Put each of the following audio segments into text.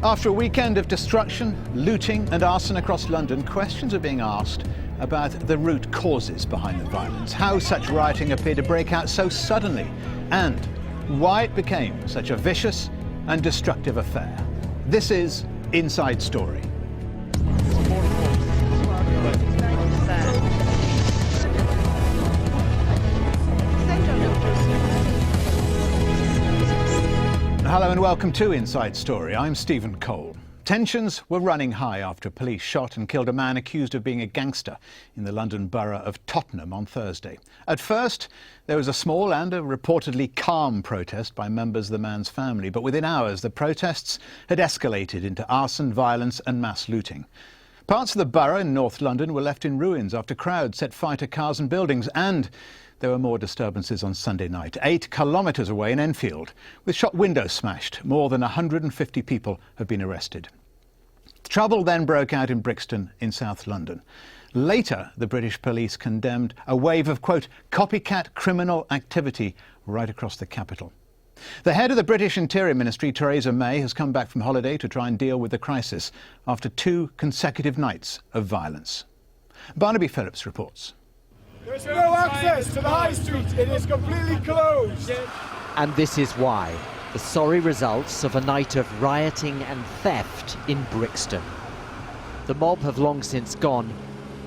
After a weekend of destruction, looting and arson across London, questions are being asked about the root causes behind the violence, how such rioting appeared to break out so suddenly, and why it became such a vicious and destructive affair. This is Inside Story. Hello and welcome to Inside Story. I'm Stephen Cole. Tensions were running high after police shot and killed a man accused of being a gangster in the London borough of Tottenham on Thursday. At first, there was a small and a reportedly calm protest by members of the man's family, but within hours the protests had escalated into arson, violence and mass looting. Parts of the borough in North London were left in ruins after crowds set fire to cars and buildings, and there were more disturbances on Sunday night, 8 kilometres away in Enfield, with shop windows smashed. More than 150 people have been arrested. Trouble then broke out in Brixton in South London. Later, the British police condemned a wave of, quote, copycat criminal activity right across the capital. The head of the British Interior Ministry, Theresa May, has come back from holiday to try and deal with the crisis after 2 consecutive nights of violence. Barnaby Phillips reports. There's no access to the high street. It is completely closed. And this is why. The sorry results of a night of rioting and theft in Brixton. The mob have long since gone,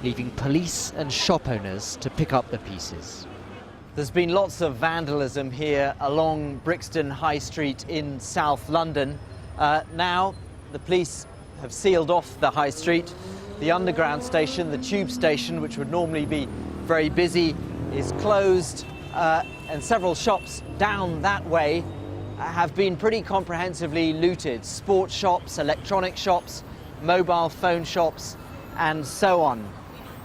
leaving police and shop owners to pick up the pieces. There's been lots of vandalism here along Brixton High Street in South London. Now the police have sealed off the High Street. The underground station, the tube station, which would normally be very busy, is closed, and several shops down that way have been pretty comprehensively looted. Sports shops, electronic shops, mobile phone shops, and so on.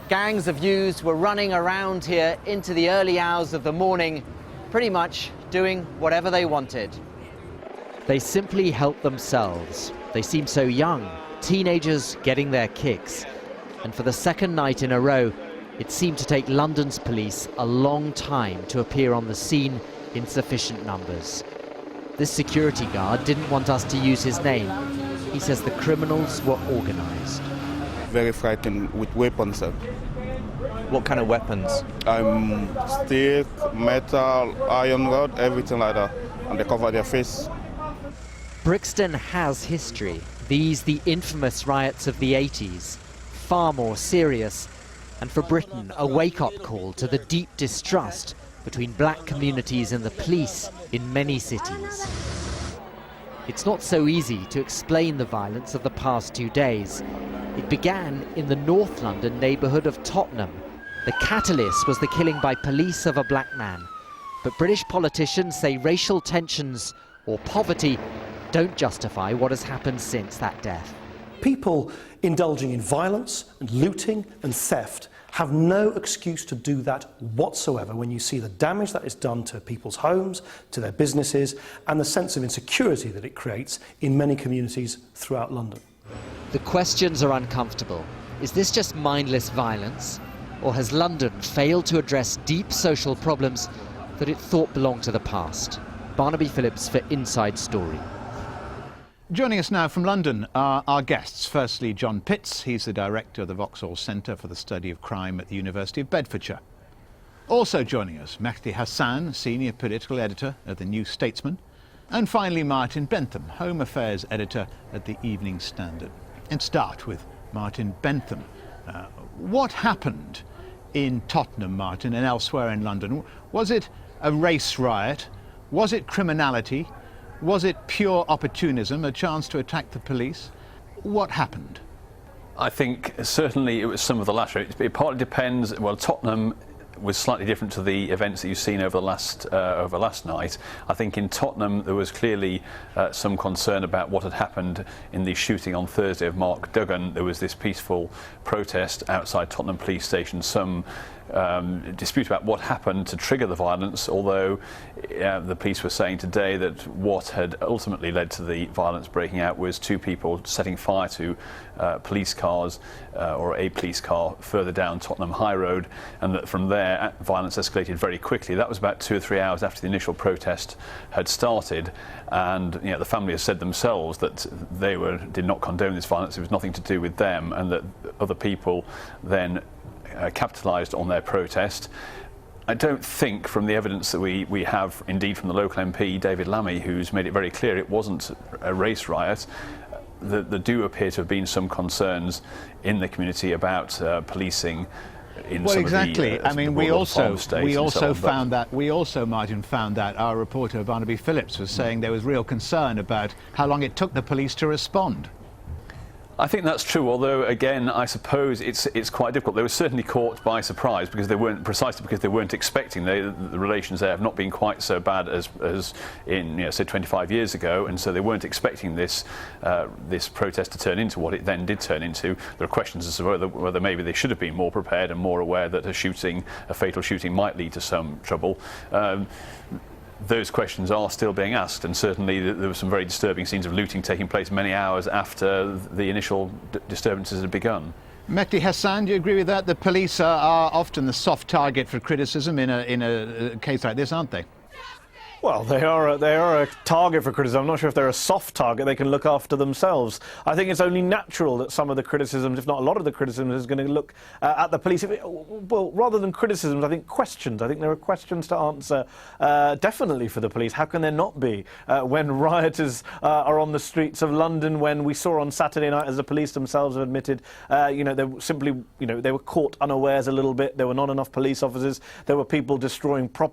Gangs of youths were running around here into the early hours of the morning, pretty much doing whatever they wanted. They simply helped themselves. They seem so young, teenagers getting their kicks. And for the second night in a row, it seemed to take London's police a long time to appear on the scene in sufficient numbers. This security guard didn't want us to use his name. He says the criminals were organised. Very frightened with weapons. What kind of weapons? Stick, metal, iron rod, everything like that. And they cover their face. Brixton has history. These, the infamous riots of the 80s. Far more serious. And for Britain, a wake-up call to the deep distrust between black communities and the police in many cities. It's not so easy to explain the violence of the past 2 days. It began in the North London neighbourhood of Tottenham. The catalyst was the killing by police of a black man. But British politicians say racial tensions or poverty don't justify what has happened since that death. People indulging in violence and looting and theft have no excuse to do that whatsoever when you see the damage that is done to people's homes, to their businesses, and the sense of insecurity that it creates in many communities throughout London. The questions are uncomfortable. Is this just mindless violence? Or has London failed to address deep social problems that it thought belonged to the past? Barnaby Phillips for Inside Story. Joining us now from London are our guests. Firstly, John Pitts. He's the director of the Vauxhall Centre for the Study of Crime at the University of Bedfordshire. Also joining us, Mehdi Hasan, senior political editor at the New Statesman. And finally, Martin Bentham, Home Affairs editor at the Evening Standard. And start with Martin Bentham. What happened in Tottenham, Martin, and elsewhere in London? Was it a race riot? Was it criminality? Was it pure opportunism, a chance to attack the police? What happened? I think certainly it was some of the latter. It partly depends. Well, Tottenham was slightly different to the events that you've seen over last night. I think in Tottenham there was clearly some concern about what had happened in the shooting on Thursday of Mark Duggan. There was this peaceful protest outside Tottenham Police Station. Some dispute about what happened to trigger the violence, although the police were saying today that what had ultimately led to the violence breaking out was two people setting fire to police cars or a police car further down Tottenham High Road, and that from there violence escalated very quickly. That was about 2 or 3 hours after the initial protest had started, and the family has said themselves that they did not condone this violence. It was nothing to do with them, and that other people then capitalised on their protest. I don't think, from the evidence that we have, indeed from the local MP, David Lammy, who's made it very clear it wasn't a race riot, there do appear to have been some concerns in the community about policing in well, some exactly. of the I mean, we also found that, Martin, found that our reporter Barnaby Phillips was saying there was real concern about how long it took the police to respond. I think that's true, although again I suppose it's quite difficult. They were certainly caught by surprise because they weren't expecting. The relations there have not been quite so bad as in say 25 years ago, and so they weren't expecting this protest to turn into what it then did turn into. There are questions as to whether maybe they should have been more prepared and more aware that a fatal shooting might lead to some trouble. Those questions are still being asked, and certainly there were some very disturbing scenes of looting taking place many hours after the initial disturbances had begun. Mehdi Hassan, do you agree with that? The police are often the soft target for criticism in a case like this, aren't they? Well, they are a target for criticism. I'm not sure if they're a soft target. They can look after themselves. I think it's only natural that some of the criticisms, if not a lot of the criticisms, is going to look at the police. Well, rather than criticisms, I think questions. I think there are questions to answer, definitely, for the police. How can there not be when rioters are on the streets of London? When we saw on Saturday night, as the police themselves have admitted, they simply, they were caught unawares a little bit. There were not enough police officers. There were people destroying property.